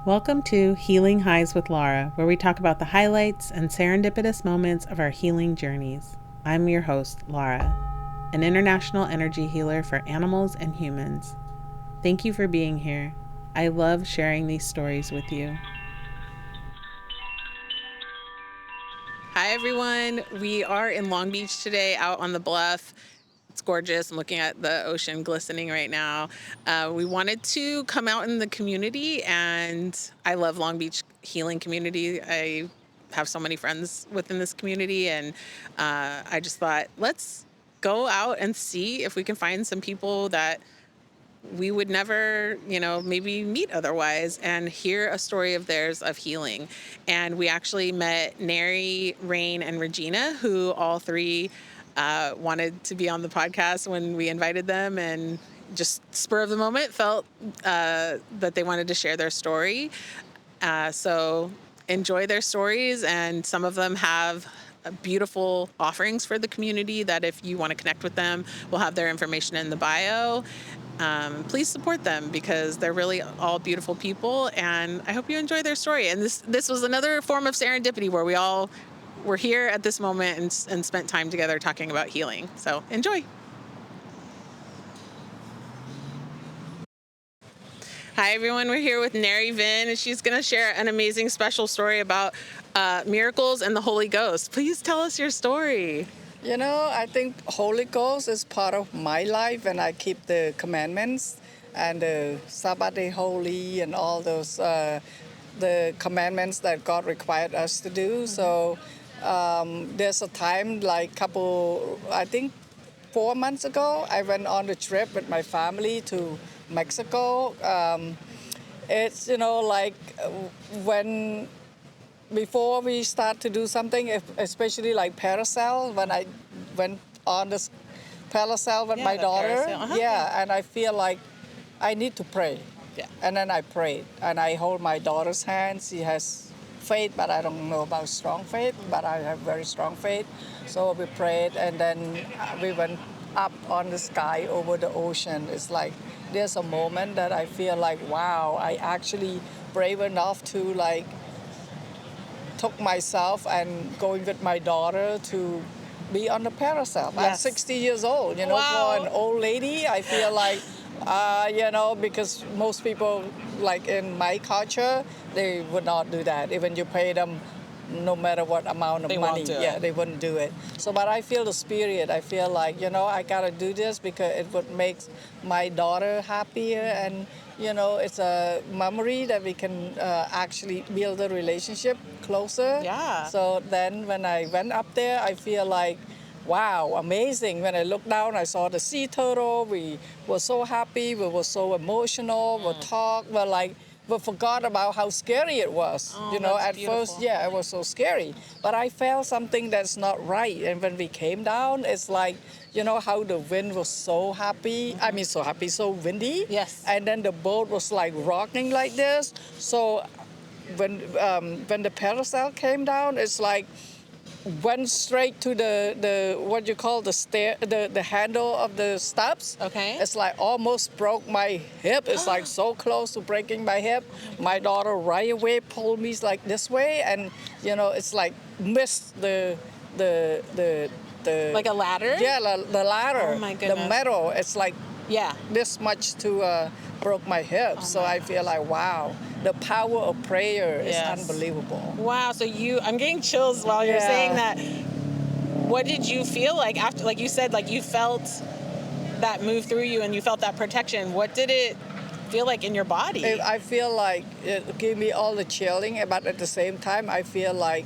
Welcome to Healing Highs with Lara, where we talk about the highlights and serendipitous moments of our healing journeys. I'm your host, Lara, an international energy healer for animals and humans. Thank you for being here. I love sharing these stories with you. Hi, everyone. We are in Long Beach today, out on the bluff. It's gorgeous. I'm looking at the ocean glistening right now. We wanted to come out in the community, and I love Long Beach healing community. I have so many friends within this community, and I just thought, let's go out and see if we can find some people that we would never, maybe meet otherwise, and hear a story of theirs of healing. And we actually met Nary, Rayne, and Regina, who all three wanted to be on the podcast when we invited them, and just spur of the moment felt that they wanted to share their story. So enjoy their stories, and some of them have beautiful offerings for the community that if you want to connect with them, we'll have their information in the bio. Please support them because they're really all beautiful people, and I hope you enjoy their story. And this was another form of serendipity where we all were here at this moment and spent time together talking about healing. So enjoy. Hi, everyone. We're here with Naryvin, and she's going to share an amazing special story about miracles and the Holy Ghost. Please tell us your story. I think Holy Ghost is part of my life, and I keep the commandments and the Sabbath day holy and all those the commandments that God required us to do. So there's a time, like I think 4 months ago, I went on a trip with my family to Mexico. It's when before we start to do something, especially like parasail, when I went on this parasail with my daughter, and I feel like I need to pray. Yeah. And then I prayed, and I hold my daughter's hand. She has faith, but I don't know about strong faith, but I have very strong faith. So we prayed, and then we went up on the sky over the ocean. It's like there's a moment that I feel like, wow, I actually brave enough to took myself and going with my daughter to be on the parasail. Yes. I'm 60 years old, Wow. For an old lady, I feel like, because most people, like in my culture, they would not do that. Even you pay them no matter what amount of They money. won't do Yeah, it. they wouldn't do it. So, but I feel the spirit. I feel like, I gotta do this because it would make my daughter happier, and, it's a memory that we can actually build a relationship closer. Yeah. So then when I went up there, I feel like, wow, amazing. When I looked down, I saw the sea turtle. We were so happy. We were so emotional. We talked. We forgot about how scary it was. Oh, that's at beautiful. first, it was so scary. But I felt something that's not right. And when we came down, it's like, how the wind was so happy. I mean, so happy, so windy. Yes. And then the boat was like rocking like this. So when the parasail came down, it's like went straight to the what you call the stair, the handle of the steps. Okay. It's like almost broke my hip. It's like so close to breaking my hip. My daughter right away pulled me like this way, and it's like missed the Like a ladder? Yeah, the ladder. Oh, my goodness. The metal. It's like Yeah. this much to broke my hip. So I feel like, wow, the power of prayer is unbelievable. Wow. So I'm getting chills while you're saying that. What did you feel like after, like you said, like you felt that move through you and you felt that protection? What did it feel like in your body? I feel like it gave me all the chilling, but at the same time, I feel like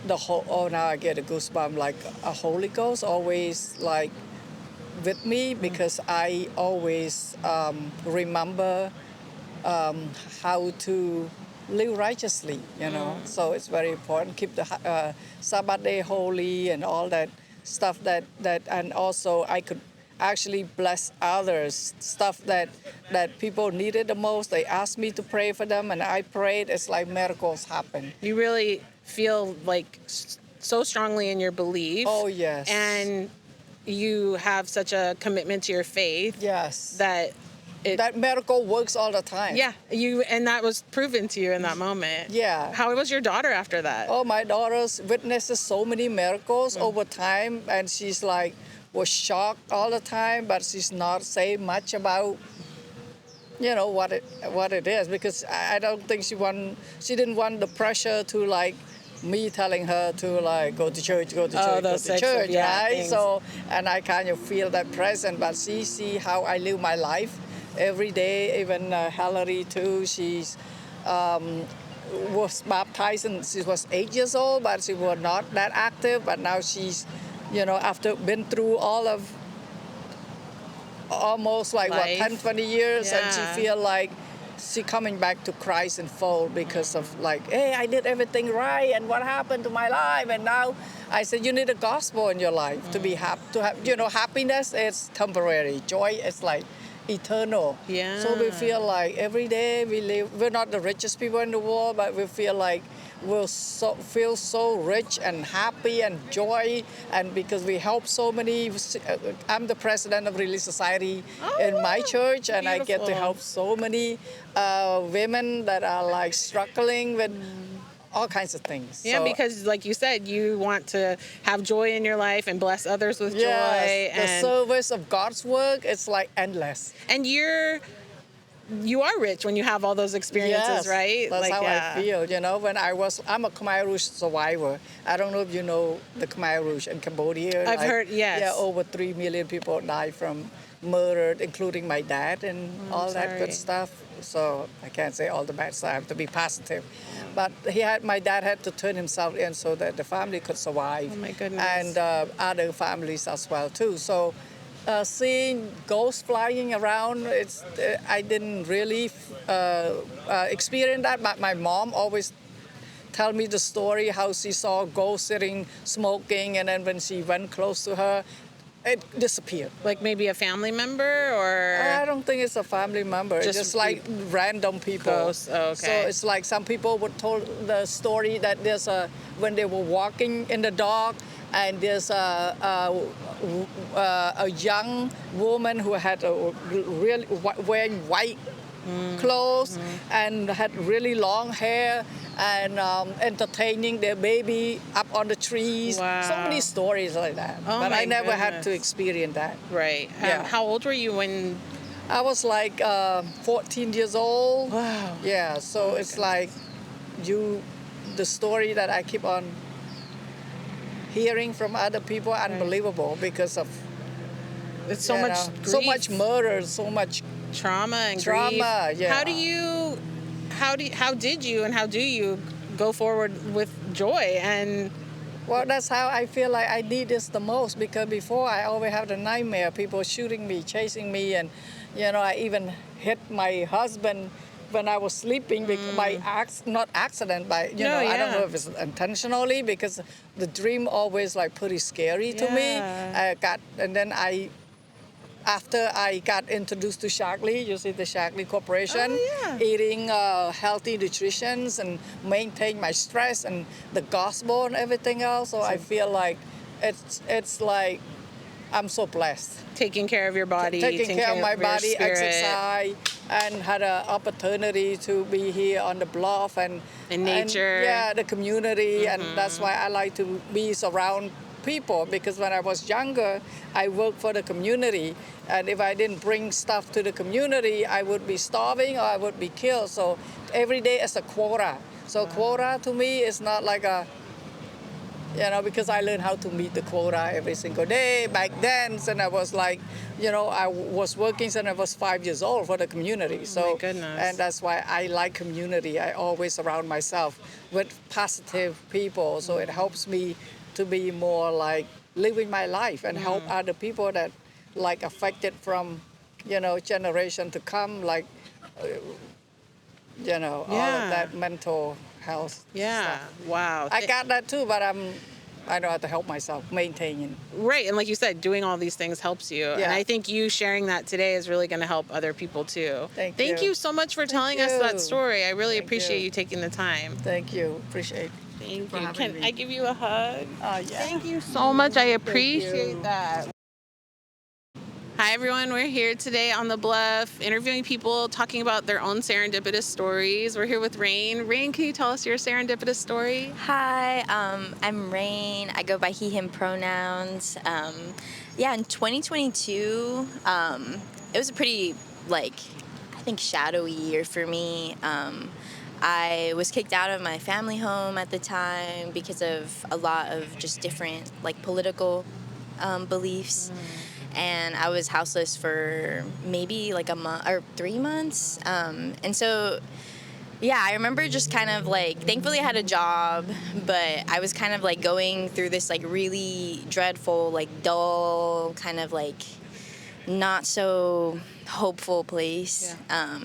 now I get a goosebump, like a Holy Ghost always like with me, because I always remember how to live righteously, So it's very important. Keep the Sabbath day holy and all that stuff that and also I could actually bless others, stuff that people needed the most. They asked me to pray for them, and I prayed. It's like miracles happen. You really feel like so strongly in your belief. Oh, yes. And you have such a commitment to your faith. Yes. That that miracle works all the time. Yeah, and that was proven to you in that moment. Yeah. How was your daughter after that? Oh, my daughter's witnesses so many miracles over time, and she's like was shocked all the time, but she's not saying much about what it is, because I don't think she didn't want the pressure to like me telling her to like go to church, go to church, right? Things. So, and I kind of feel that present, but she see how I live my life every day. Even Hillary too, she's was baptized and she was 8 years old, but she was not that active. But now she's, after been through all of almost like life. 10, 20 years, Yeah. and she feel like she coming back to Christ in full because of like, hey, I did everything right, and what happened to my life? And now I said, you need a gospel in your life to be happy. To have, happiness is temporary. Joy is like eternal. Yeah. So we feel like every day we live. We're not the richest people in the world, but we feel like we'll feel so rich and happy and joy, and because we help so many. I'm the president of Relief Society in my church, and I get to help so many women that are like struggling with all kinds of things. Yeah, because like you said, you want to have joy in your life and bless others with joy. The service of God's work is like endless. And you are rich when you have all those experiences, right? That's how I feel. When I'm a Khmer Rouge survivor. I don't know if you know the Khmer Rouge in Cambodia. I've heard, yes. Yeah, over 3 million people died from murdered, including my dad and all that good stuff. So I can't say all the bad stuff. I have to be positive. But my dad had to turn himself in so that the family could survive. Oh my goodness. And other families as well too. So seeing ghosts flying around, I didn't really experience that, but my mom always tell me the story how she saw a ghost sitting smoking, and then when she went close to her, it disappeared. Like maybe a family member, or? I don't think it's a family member. It's just like random people. Ghosts. Oh, okay. So it's like some people would tell the story that when they were walking in the dark, and there's a young woman who had really wearing white clothes and had really long hair and entertaining their baby up on the trees. Wow. So many stories like that. Oh, but my I never had goodness. to experience that. Right. Yeah. How old were you when? I was like 14 years old. Wow. Yeah, so it's like the story that I keep on hearing from other people, unbelievable because of It's so much grief. so much murder, so much trauma and trauma. grief. Yeah. How did you and how do you go forward with joy? And well, that's how I feel like I need this the most, because before I always have the nightmare, people shooting me, chasing me, and I even hit my husband when I was sleeping by not accident, by I don't know if it's intentionally, because the dream always like pretty scary to me. After I got introduced to Shaklee, you see the Shaklee Corporation, eating healthy nutrition and maintain my stress and the gospel and everything else. So I feel like it's like I'm so blessed. Taking care of your body, taking care of my body, spirit. exercise, and had an opportunity to be here on the bluff and in nature. And, the community, and that's why I like to be around people, because when I was younger, I worked for the community, and if I didn't bring stuff to the community, I would be starving or I would be killed. So every day is a quota. So quota to me is not like a, because I learned how to meet the quota every single day back then. And I was like, I was working since I was 5 years old for the community. So, oh my goodness. And that's why I like community. I always surround myself with positive people. So it helps me to be more like living my life and help other people that like affected from, generation to come, like, all of that mental health stuff. Wow. I got that too, but I know how to help myself maintaining. Right, and like you said, doing all these things helps you. Yeah. And I think you sharing that today is really going to help other people too. Thank you. you so much for telling us that story. I really appreciate you taking the time. Thank you. Appreciate it. Thank you. Can I give you a hug? Yeah. Thank you so much. I appreciate that. Hi, everyone. We're here today on the Bluff, interviewing people, talking about their own serendipitous stories. We're here with Rayne. Rayne, can you tell us your serendipitous story? Hi, I'm Rayne. I go by he, him pronouns. In 2022, it was a pretty, I think shadowy year for me. I was kicked out of my family home at the time because of a lot of just different, political beliefs. And I was houseless for maybe like a month or 3 months. And so I remember just kind of thankfully I had a job, but I was kind of going through this really dreadful, dull, kind of not so hopeful place. Yeah.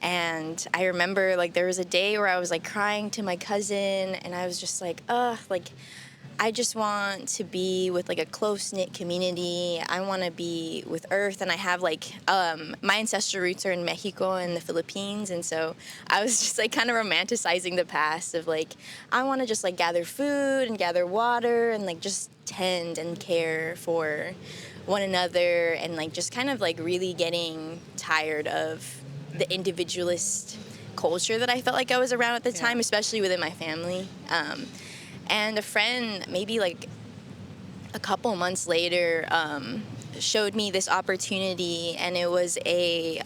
And I remember there was a day where I was crying to my cousin, and I was just I just want to be with a close-knit community. I want to be with Earth, and I have my ancestral roots are in Mexico and the Philippines, and so I was just kind of romanticizing the past of I want to just gather food and gather water and just tend and care for one another, and just kind of really getting tired of the individualist culture that I felt I was around at the time, especially within my family. And a friend, maybe a couple months later, showed me this opportunity, and it was a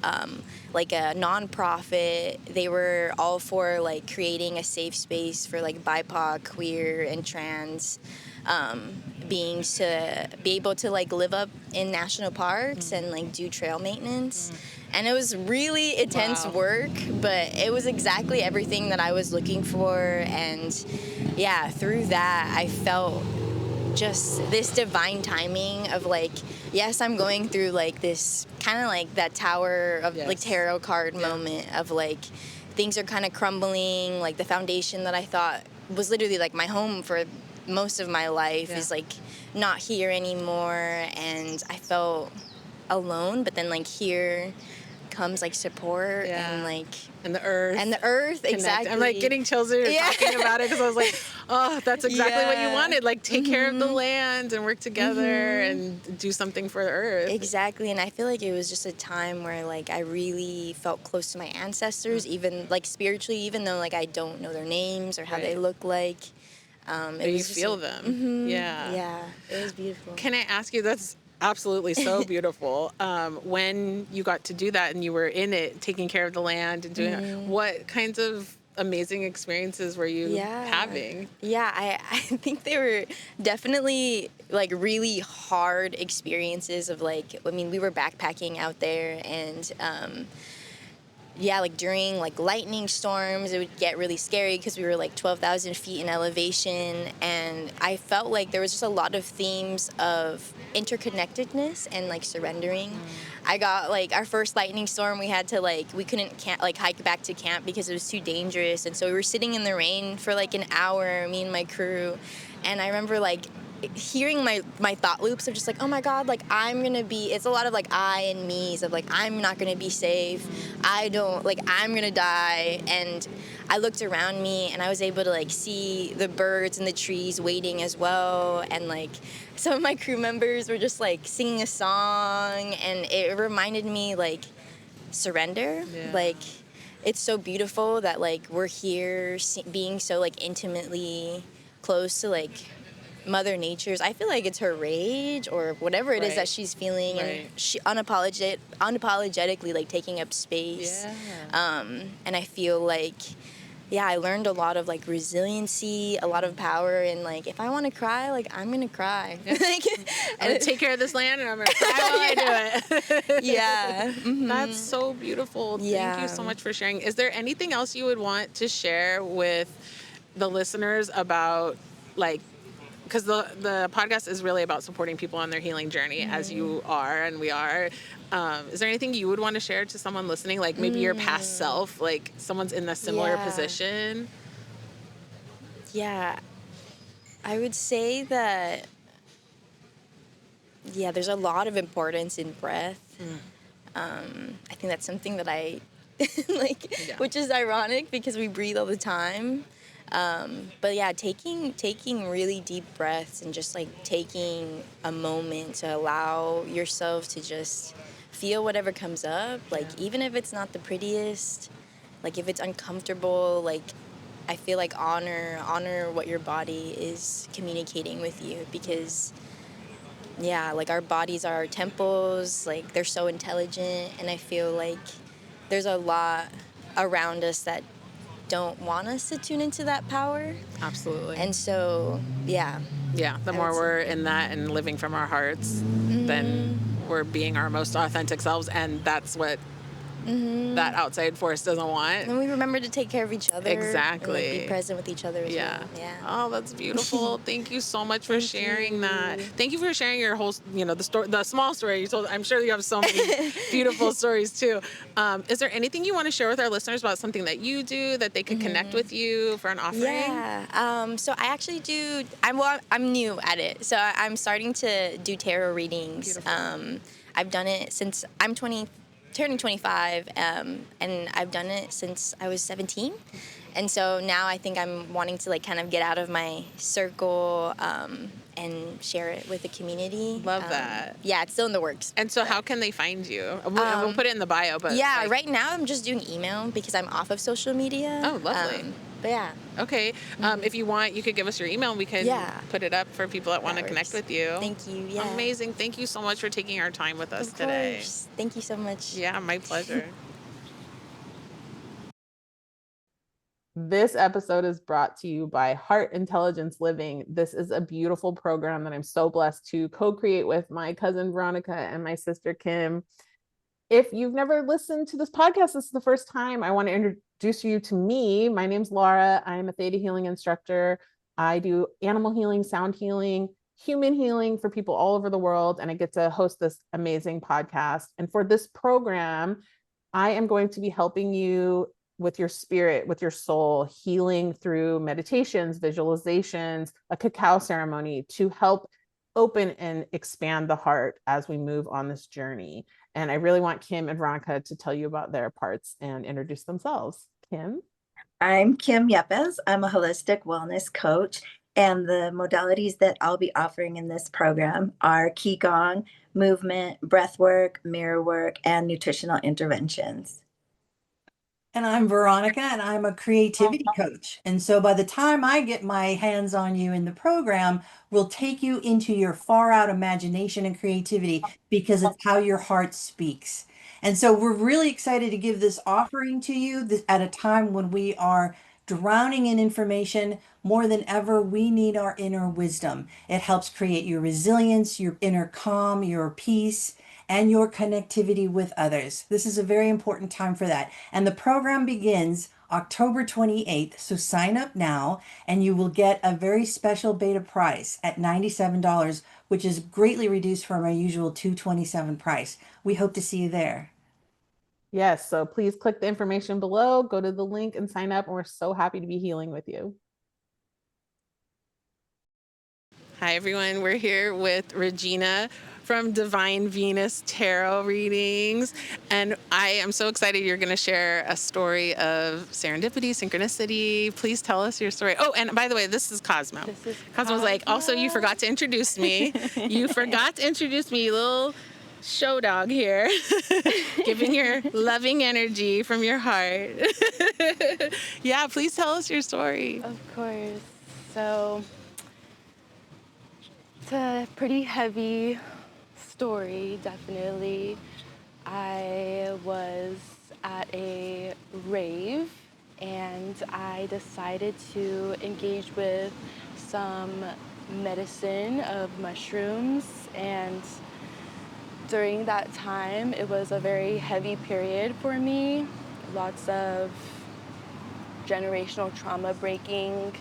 nonprofit. They were all for creating a safe space for BIPOC, queer, and trans beings to be able to live up in national parks and do trail maintenance. And it was really intense work, but it was exactly everything that I was looking for. And through that, I felt just this divine timing of yes, I'm going through this kind of that tower of tarot card moment of things are kind of crumbling. The foundation that I thought was literally my home for most of my life is not here anymore. And I felt alone, but then here comes support and the earth exactly. I'm getting chills as you're talking about it, because I was oh, that's exactly what you wanted, take care of the land and work together and do something for the earth. Exactly. And I feel it was just a time where I really felt close to my ancestors, even spiritually, even though I don't know their names or how they look like. But you feel them. Yeah, it was beautiful. Can I ask you, that's absolutely so beautiful. When you got to do that and you were in it, taking care of the land and doing it, what kinds of amazing experiences were you having? Yeah, I think they were definitely really hard experiences of we were backpacking out there, and during lightning storms, it would get really scary because we were 12,000 feet in elevation, and I felt there was just a lot of themes of interconnectedness and surrendering. I got our first lightning storm, we had to we couldn't hike back to camp because it was too dangerous, and so we were sitting in the rain for an hour, me and my crew, and I remember hearing my thought loops of just oh my god, I'm gonna be, it's a lot of I and me's of I'm not gonna be safe, I don't I'm gonna die. And I looked around me and I was able to see the birds and the trees waiting as well, and some of my crew members were just singing a song, and it reminded me surrender. It's so beautiful that we're here being so intimately close to Mother Nature's, I feel it's her rage or whatever it is that she's feeling, and she unapologetically taking up space. And I feel I learned a lot of resiliency, a lot of power, and if I want to cry, I'm gonna cry. I'm gonna take care of this land, and I'm gonna cry while I do it. That's so beautiful. Thank you so much for sharing. Is there anything else you would want to share with the listeners about because the podcast is really about supporting people on their healing journey, as you are and we are. Is there anything you would want to share to someone listening, maybe your past self, someone's in a similar position? Yeah, I would say that, there's a lot of importance in breath. I think that's something that I which is ironic because we breathe all the time. But yeah, taking really deep breaths and just like taking a moment to allow yourself to just feel whatever comes up, like even if it's not the prettiest, like if it's uncomfortable, like I feel like honor what your body is communicating with you, because yeah, like our bodies are our temples, like they're so intelligent, and I feel like there's a lot around us that don't want us to tune into that power. Absolutely. And so, yeah. Yeah, the more we're in that and living from our hearts, then we're being our most authentic selves, and that's what that outside force doesn't want. And we remember to take care of each other. Exactly. And like be present with each other as Yeah. well. Yeah. Oh, that's beautiful. Thank you so much for sharing that. Thank you for sharing your whole, the story, the small story you told. I'm sure you have so many beautiful stories too. Is there anything you want to share with our listeners about something that you do that they could connect with you for an offering? Yeah. So I actually do. I'm new at it, so I'm starting to do tarot readings. Beautiful. I've done it since I'm turning 25, and I've done it since I was 17. And so now I think I'm wanting to like kind of get out of my circle and share it with the community. Love that. Yeah, it's still in the works. And so how can they find you? We'll put it in the bio, but yeah, right now I'm just doing email because I'm off of social media. Oh, lovely. But yeah. Okay. If you want, you could give us your email and we can put it up for people that want to connect with you. Thank you. Yeah. Amazing. Thank you so much for taking our time with us today. Thank you so much. Yeah, my pleasure. This episode is brought to you by Heart Intelligence Living. This is a beautiful program that I'm so blessed to co-create with my cousin Veronica and my sister Kim. If you've never listened to this podcast, this is the first time, I want to introduce you to me. My name's Lara. I'm a ThetaHealing Instructor. I do animal healing, sound healing, human healing for people all over the world, and I get to host this amazing podcast. And for this program, I am going to be helping you with your spirit, with your soul, healing through meditations, visualizations, a cacao ceremony to help open and expand the heart as we move on this journey. And I really want Kim and Veronica to tell you about their parts and introduce themselves. Kim? I'm Kim Yepes. I'm a holistic wellness coach, and the modalities that I'll be offering in this program are Qigong, movement, breath work, mirror work, and nutritional interventions. And I'm Veronica, and I'm a creativity coach. And so by the time I get my hands on you in the program, we'll take you into your far out imagination and creativity because it's how your heart speaks. And so we're really excited to give this offering to you at a time when we are drowning in information. More than ever, we need our inner wisdom. It helps create your resilience, your inner calm, your peace, and your connectivity with others. This is a very important time for that. And the program begins October 28th. So sign up now and you will get a very special beta price at $97, which is greatly reduced from our usual $227 price. We hope to see you there. Yes, so please click the information below, go to the link and sign up. And we're so happy to be healing with you. Hi, everyone. We're here with Regina from ThedivineVenus Tarot Readings. And I am so excited you're going to share a story of serendipity, synchronicity. Please tell us your story. Oh, and by the way, this is Cosmo. Cosmo's like, also, you forgot to introduce me. You forgot to introduce me, little show dog here, giving your loving energy from your heart. Yeah, please tell us your story. Of course. So it's a pretty heavy story, definitely. I was at a rave and I decided to engage with some medicine of mushrooms, and during that time it was a very heavy period for me. Lots of generational trauma breaking,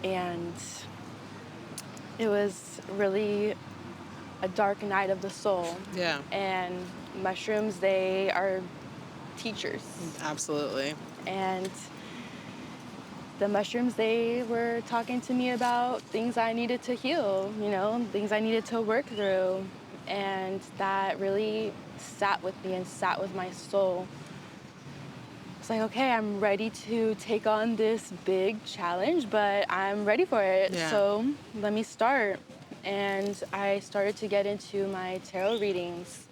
and it was really a dark night of the soul. Yeah. And mushrooms, they are teachers. Absolutely. And the mushrooms, they were talking to me about things I needed to heal, things I needed to work through. And that really sat with me and sat with my soul. was like, okay, I'm ready to take on this big challenge, but I'm ready for it. Yeah. So let me start. And I started to get into my tarot readings.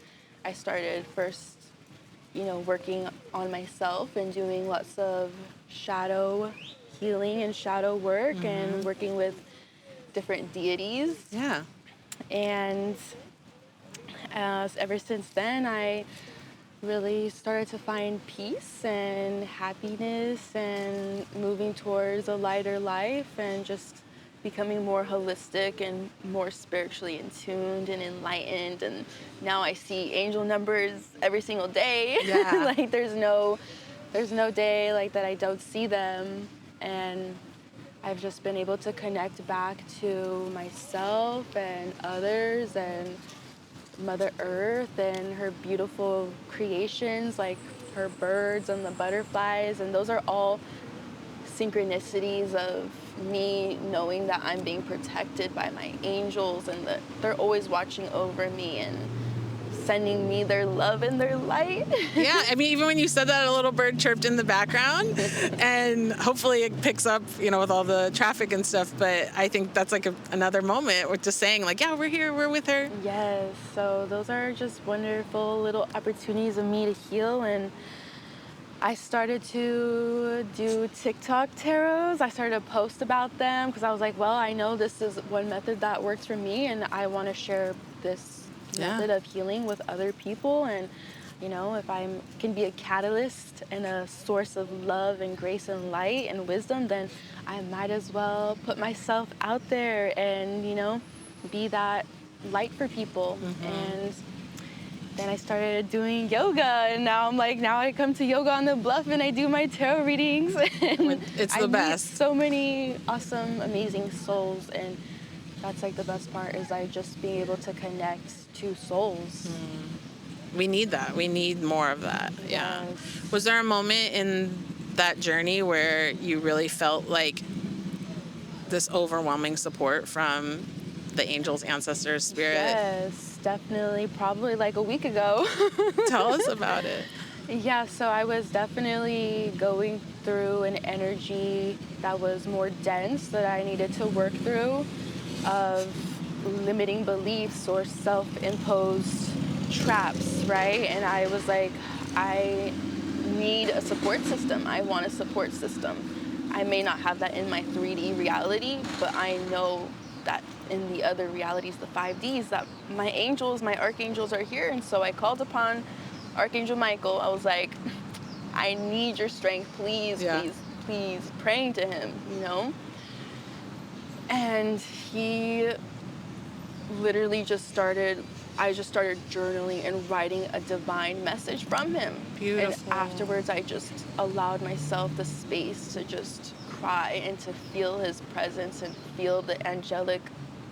I started first, working on myself and doing lots of shadow healing and shadow work and working with different deities. Yeah. And ever since then, I really started to find peace and happiness and moving towards a lighter life and just becoming more holistic and more spiritually in tuned and enlightened. And now I see angel numbers every single day. Yeah. Like there's no day like that I don't see them. And I've just been able to connect back to myself and others and Mother Earth and her beautiful creations, like her birds and the butterflies. And those are all synchronicities of me knowing that I'm being protected by my angels and that they're always watching over me and sending me their love and their light. Yeah, I mean, even when you said that, a little bird chirped in the background, and hopefully it picks up, with all the traffic and stuff. But I think that's like another moment with just saying, like, yeah, we're here, we're with her. Yes, so those are just wonderful little opportunities of me to heal. And I started to do TikTok tarots. I started to post about them because I was like, well, I know this is one method that works for me, and I want to share this method of healing with other people. And if I can be a catalyst and a source of love and grace and light and wisdom, then I might as well put myself out there and be that light for people. And then I started doing yoga, and now I come to yoga on the bluff and I do my tarot readings. And it's the best. Meet so many awesome, amazing souls, and that's like the best part is I just being able to connect to souls. We need that. We need more of that. Yeah. Yes. Was there a moment in that journey where you really felt like this overwhelming support from the angels, ancestors, spirit? Yes, definitely. Probably like a week ago. Tell us about it. Yeah, so I was definitely going through an energy that was more dense that I needed to work through, of limiting beliefs or self-imposed traps, right? And I was like, I need a support system. I want a support system. I may not have that in my 3D reality, but I know that in the other realities, the 5Ds, that my angels, my archangels are here. And so I called upon Archangel Michael. I was like, I need your strength, please, please, praying to him, And he literally I just started journaling and writing a divine message from him. Beautiful. And afterwards, I just allowed myself the space to just cry and to feel his presence and feel the angelic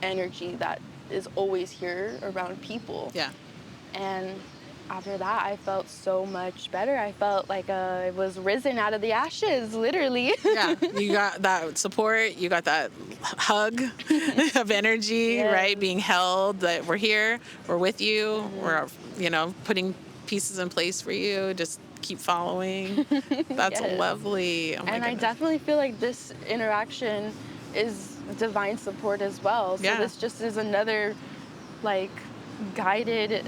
energy that is always here around people. Yeah. And after that, I felt so much better. I felt like I was risen out of the ashes, literally. Yeah, you got that support, you got that hug of energy, right? Being held, that we're here, we're with you, we're, putting pieces in place for you, just keep following. That's lovely. Oh my goodness. I definitely feel like this interaction is divine support as well. So this just is another, guided...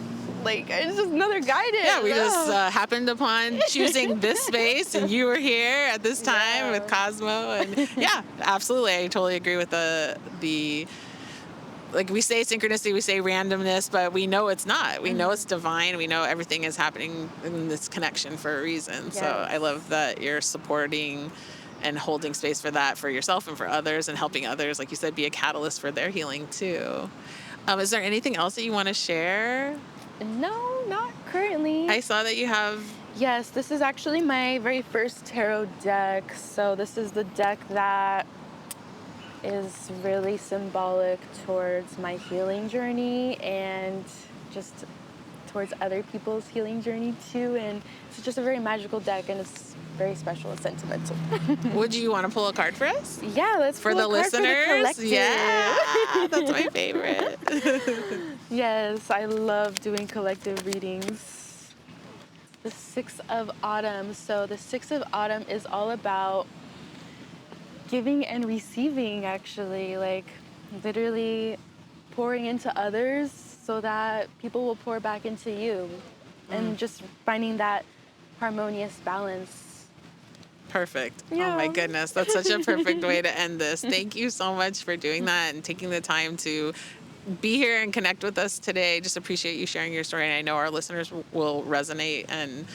it's just another guidance. Yeah, we just happened upon choosing this space, and you were here at this time with Cosmo, and yeah, absolutely, I totally agree with the we say synchronicity, we say randomness, but we know it's not. We know it's divine. We know everything is happening in this connection for a reason. Yes. So I love that you're supporting and holding space for that for yourself and for others, and helping others, like you said, be a catalyst for their healing too. Is there anything else that you want to share? No, not currently. I saw that you have... Yes, this is actually my very first tarot deck. So this is the deck that is really symbolic towards my healing journey and just towards other people's healing journey too. And it's just a very magical deck, and it's very special and sentimental. Would you want to pull a card for us? Yeah, let's pull a card listeners. For the collective. Yeah, that's my favorite. Yes, I love doing collective readings. The 6th of Autumn. So the 6th of Autumn is all about giving and receiving, actually, like literally pouring into others so that people will pour back into you, and just finding that harmonious balance. Perfect. Yeah. Oh my goodness. That's such a perfect way to end this. Thank you so much for doing that and taking the time to be here and connect with us today. Just appreciate you sharing your story. And I know our listeners will resonate and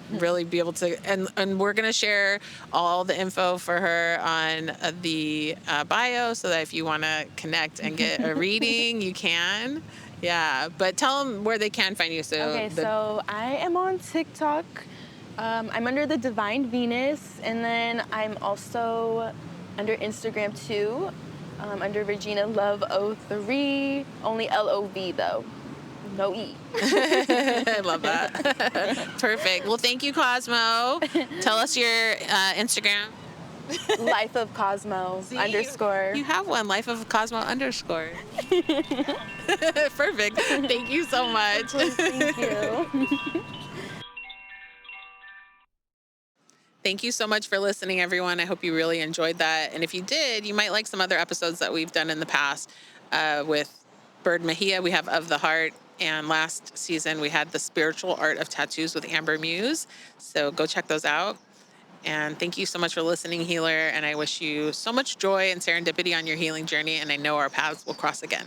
really be able to, and we're going to share all the info for her on the bio, so that if you want to connect and get a reading, you can. Yeah. But tell them where they can find you. Okay, so I am on TikTok. I'm under the Divine Venus, and then I'm also under Instagram too, under Regina Love 03, only LOV though, no E. I love that. Perfect. Well, thank you, Cosmo. Tell us your Instagram. Life of Cosmo underscore. You have one, Life of Cosmo underscore. Perfect. Thank you so much. Thank you. Thank you so much for listening, everyone. I hope you really enjoyed that. And if you did, you might like some other episodes that we've done in the past with Bird Mejia. We have Of the Heart. And last season, we had The Spiritual Art of Tattoos with Amber Muse. So go check those out. And thank you so much for listening, healer. And I wish you so much joy and serendipity on your healing journey. And I know our paths will cross again.